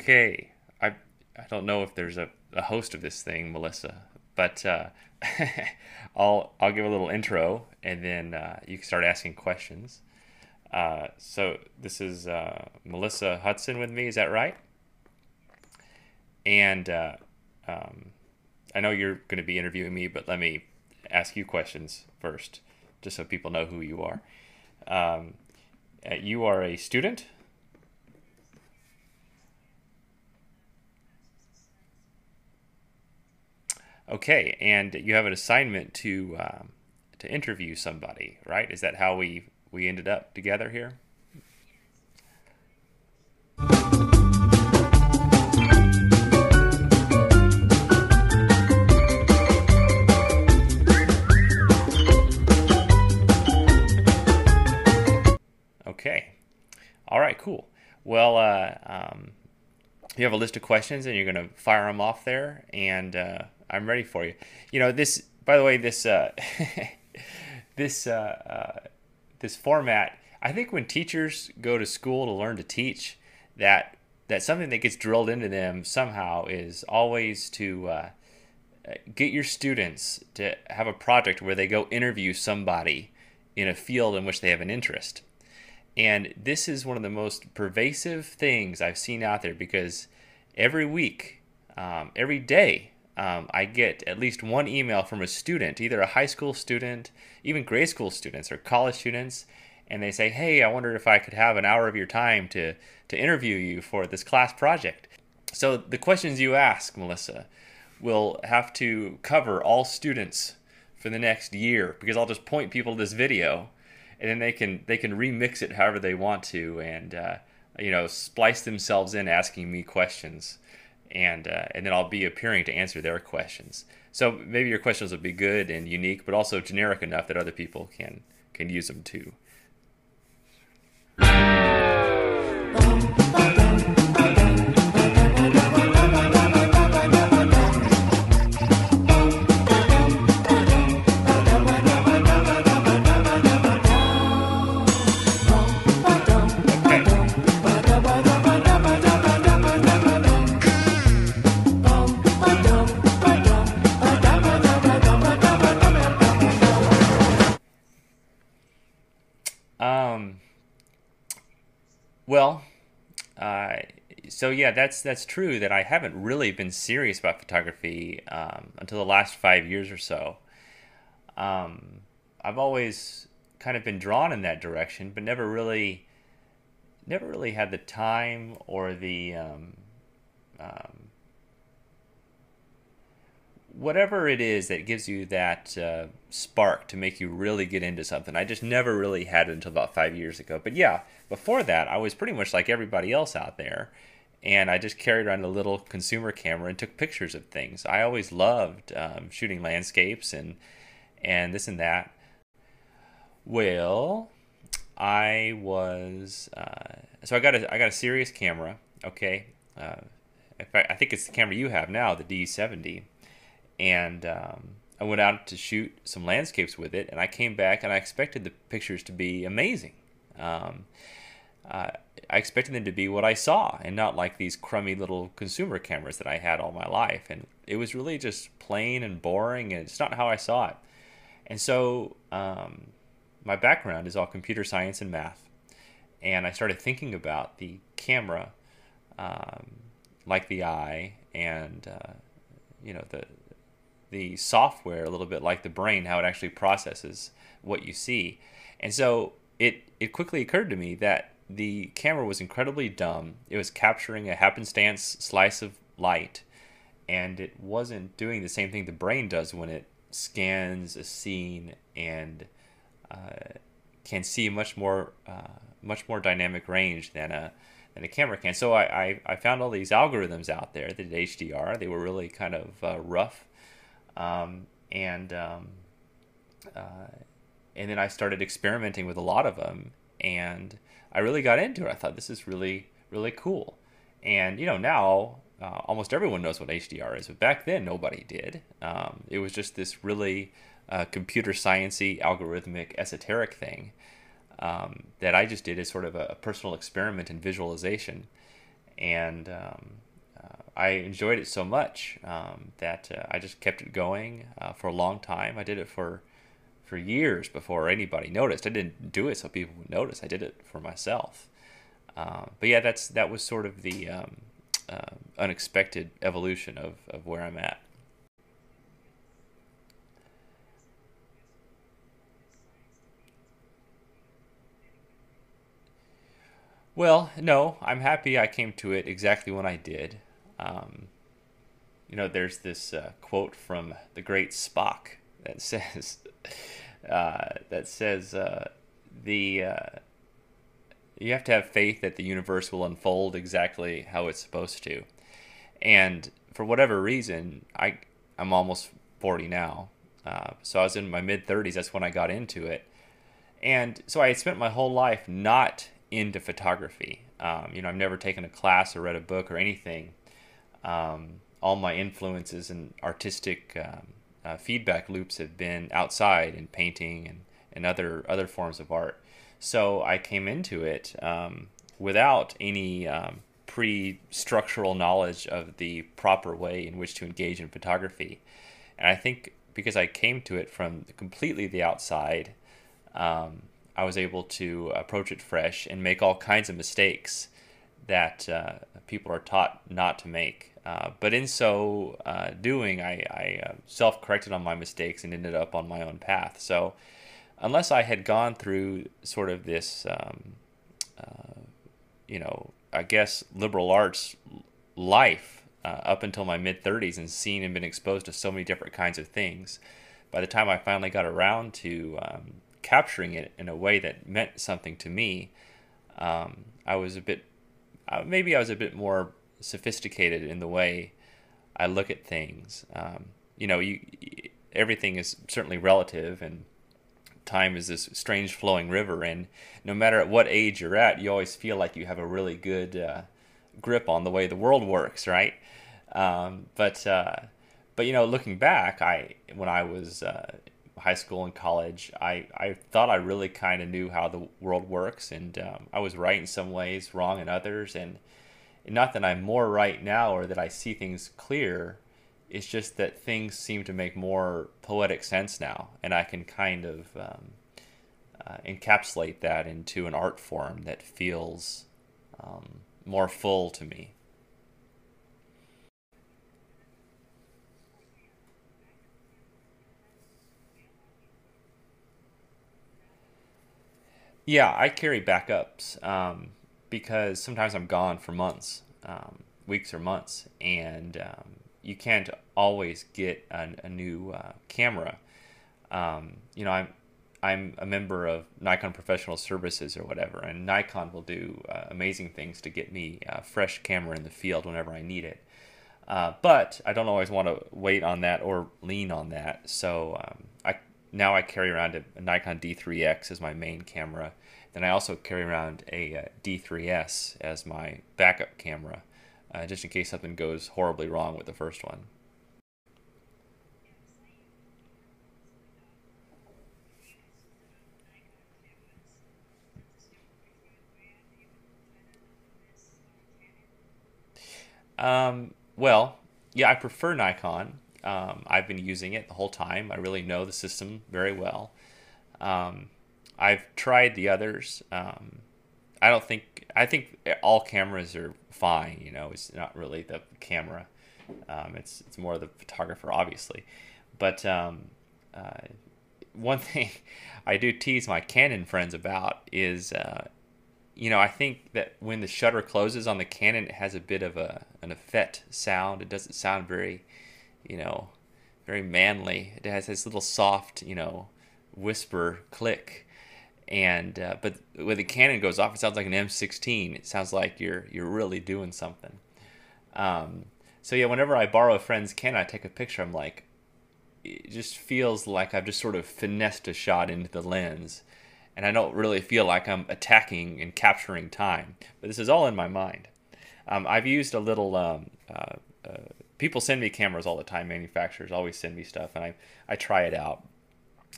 Okay, I don't know if there's a host of this thing, Melissa, but I'll give a little intro and then you can start asking questions. So this is Melissa Hudson with me, is that right? And um, I know you're going to be interviewing me, but let me ask you questions first, just so people know who you are. Um, you are a student. Okay, and you have an assignment to interview somebody, right? Is that how we ended up together here? Okay. All right. Cool. Well, you have a list of questions, and you're going to fire them off there, and I'm ready for you. You know this. By the way, this this this format. I think when teachers go to school to learn to teach, that that something that gets drilled into them somehow is always to get your students to have a project where they go interview somebody in a field in which they have an interest. And this is one of the most pervasive things I've seen out there because every week, every day, I get at least one email from a student, either a high school student, even grade school students or college students, and they say, "Hey, I wondered if I could have an hour of your time to interview you for this class project." So the questions you ask, Melissa, will have to cover all students for the next year because I'll just point people to this video, and then they can remix it however they want to, and splice themselves in asking me questions, and then I'll be appearing to answer their questions. So maybe your questions will be good and unique, but also generic enough that other people can use them too. Okay. Um, well, uh, so yeah, that's true that I haven't really been serious about photography until the last 5 years or so. Um, I've always kind of been drawn in that direction, but never really had the time or the um, whatever it is that gives you that spark to make you really get into something. I just never really had it until about 5 years ago. But yeah, before that, I was pretty much like everybody else out there. And I just carried around a little consumer camera and took pictures of things. I always loved shooting landscapes and this and that. Well, I was so I got a serious camera. Okay, in fact, I think it's the camera you have now, the D70, and I went out to shoot some landscapes with it, and I came back and I expected the pictures to be amazing. Um, uh, I expected them to be what I saw, and not like these crummy little consumer cameras that I had all my life. And it was really just plain and boring, and it's not how I saw it. And so my background is all computer science and math, and I started thinking about the camera, um, like the eye, and the software a little bit like the brain, how it actually processes what you see. And so it quickly occurred to me that the camera was incredibly dumb. It was capturing a happenstance slice of light, and it wasn't doing the same thing the brain does when it scans a scene and uh, can see much more dynamic range than a camera can. So I found all these algorithms out there that did HDR. They were really kind of rough, and uh, and then I started experimenting with a lot of them, and I really got into it. I thought this is really cool, and now almost everyone knows what HDR is, but back then nobody did. It was just this really computer sciencey, algorithmic, esoteric thing that I just did as sort of a personal experiment in visualization. and I enjoyed it so much that I just kept it going for a long time. I did it for years before anybody noticed. I didn't do it so people would notice. I did it for myself. But yeah, that was sort of the unexpected evolution of where I'm at. Well, no, I'm happy I came to it exactly when I did. Um, there's this quote from the great Spock that says that says the you have to have faith that the universe will unfold exactly how it's supposed to. And for whatever reason, I'm almost 40 now, so I was in my mid 30s. That's when I got into it, and so I had spent my whole life not into photography. I've never taken a class or read a book or anything. All my influences and artistic feedback loops have been outside in painting and other forms of art. So I came into it without any pre-structural knowledge of the proper way in which to engage in photography. And I think because I came to it from completely the outside, I was able to approach it fresh and make all kinds of mistakes that people are taught not to make. But in so doing, I self-corrected on my mistakes and ended up on my own path. So unless I had gone through sort of this, I guess, liberal arts life up until my mid 30s and seen and been exposed to so many different kinds of things, by the time I finally got around to capturing it in a way that meant something to me, I was a bit, maybe I was a bit more sophisticated in the way I look at things. Everything is certainly relative, and time is this strange flowing river, and no matter at what age you're at, you always feel like you have a really good grip on the way the world works, right? But looking back, when I was high school and college, I thought I really kind of knew how the world works, and I was right in some ways, wrong in others, and not that I'm more right now or that I see things clear. It's just that things seem to make more poetic sense now, and I can kind of encapsulate that into an art form that feels more full to me. Yeah, I carry backups because sometimes I'm gone for months, weeks or months, and you can't always get a new camera. I'm a member of Nikon Professional Services or whatever, and Nikon will do amazing things to get me a fresh camera in the field whenever I need it. But I don't always want to wait on that or lean on that. So I carry around a Nikon D3X as my main camera. Then I also carry around a D3S as my backup camera, just in case something goes horribly wrong with the first one. Well, yeah, I prefer Nikon. I've been using it the whole time. I really know the system very well. Um, I've tried the others. I think all cameras are fine. It's not really the camera. It's more the photographer, obviously. But uh, one thing I do tease my Canon friends about is, I think that when the shutter closes on the Canon, it has a bit of an effect sound. It doesn't sound very, you know, very manly. It has this little soft, whisper click. And but when the Canon goes off, it sounds like an M16. It sounds like you're really doing something. Um, so yeah, whenever I borrow a friend's Canon, I take a picture. I'm like, it just feels like I've just sort of finessed a shot into the lens, and I don't really feel like I'm attacking and capturing time. But this is all in my mind. I've used a little. Uh, People send me cameras all the time. Manufacturers always send me stuff, and I try it out.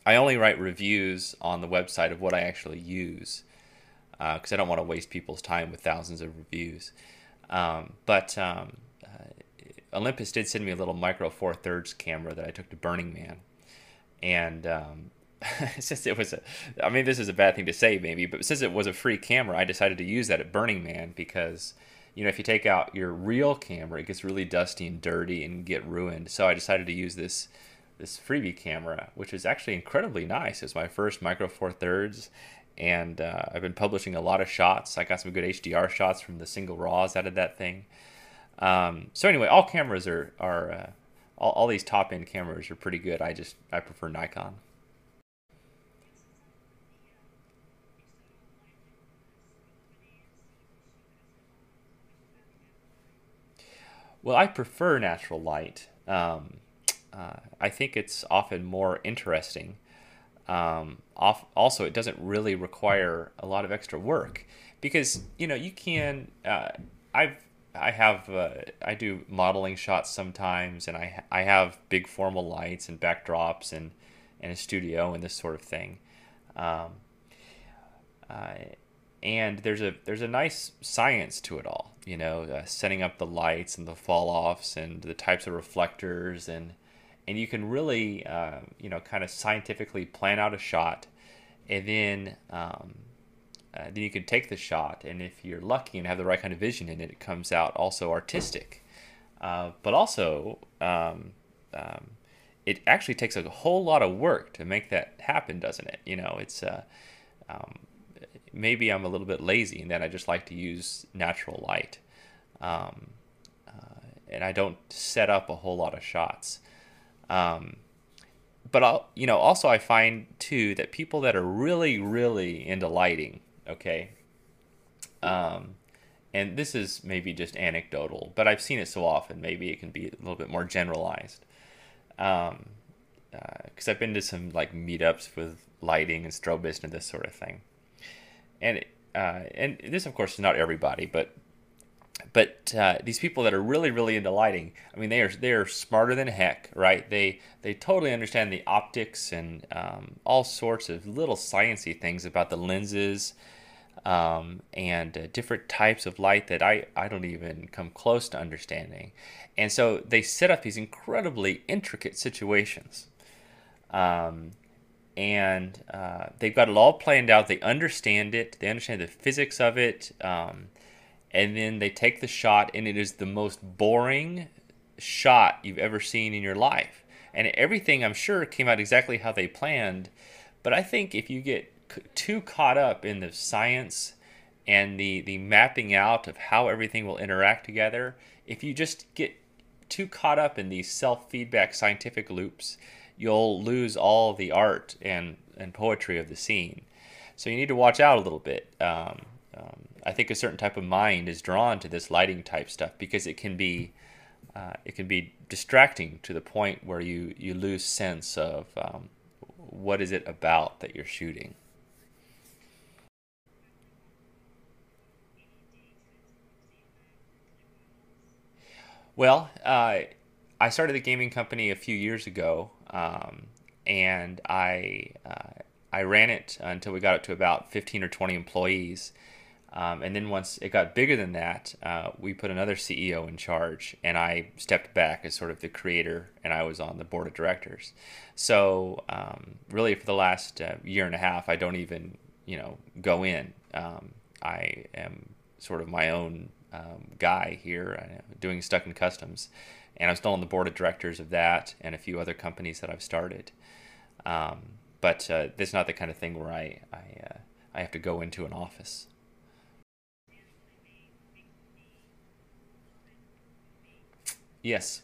I only write reviews on the website of what I actually use because I don't want to waste people's time with thousands of reviews. But Olympus did send me a little micro four thirds camera that I took to Burning Man, and since it was I mean, this is a bad thing to say maybe, but since it was a free camera, I decided to use that at Burning Man because, if you take out your real camera, it gets really dusty and dirty and get ruined. So I decided to use this freebie camera, which is actually incredibly nice. It's my first micro four thirds, and I've been publishing a lot of shots. I got some good HDR shots from the single raws out of that thing. So anyway, all cameras are all these top end cameras are pretty good. I prefer Nikon. Well, I prefer natural light. I think it's often more interesting. Also, it doesn't really require a lot of extra work because you can. I've I do modeling shots sometimes, and I have big formal lights and backdrops and a studio and this sort of thing. Um, uh, and there's a nice science to it all. Setting up the lights and the fall offs and the types of reflectors, and you can really kind of scientifically plan out a shot, and then you can take the shot, and if you're lucky and have the right kind of vision in it, it comes out also artistic. But also, it actually takes a whole lot of work to make that happen, doesn't it? It's um, maybe I'm a little bit lazy in that I just like to use natural light, um, and I don't set up a whole lot of shots. Um, but also I find too that people that are really, really into lighting, okay, um, and this is maybe just anecdotal, but I've seen it so often. Maybe it can be a little bit more generalized. Um, because I've been to some like meetups with lighting and strobist and this sort of thing, and this of course is not everybody, but these people that are really really into lighting, I mean they are smarter than heck, right? They totally understand the optics and all sorts of little sciencey things about the lenses, and different types of light that I don't even come close to understanding. And so they set up these incredibly intricate situations, um, and they've got it all planned out. They understand it. They understand the physics of it. And then they take the shot, and it is the most boring shot you've ever seen in your life. And everything, I'm sure, came out exactly how they planned. But I think if you get too caught up in the science and the mapping out of how everything will interact together, if you just get too caught up in these self-feedback scientific loops, you'll lose all the art and poetry of the scene. So you need to watch out a little bit. I think a certain type of mind is drawn to this lighting type stuff because it can be distracting to the point where you lose sense of what is it about that you're shooting. Well, I started the gaming company a few years ago, and I ran it until we got up to about 15 or 20 employees. And then once it got bigger than that, we put another CEO in charge, and I stepped back as sort of the creator, and I was on the board of directors. So really, for the last year and a half, I don't even go in. I am sort of my own guy here, doing stuck in customs, and I'm still on the board of directors of that and a few other companies that I've started. Um, but that's not the kind of thing where I have to go into an office. Yes.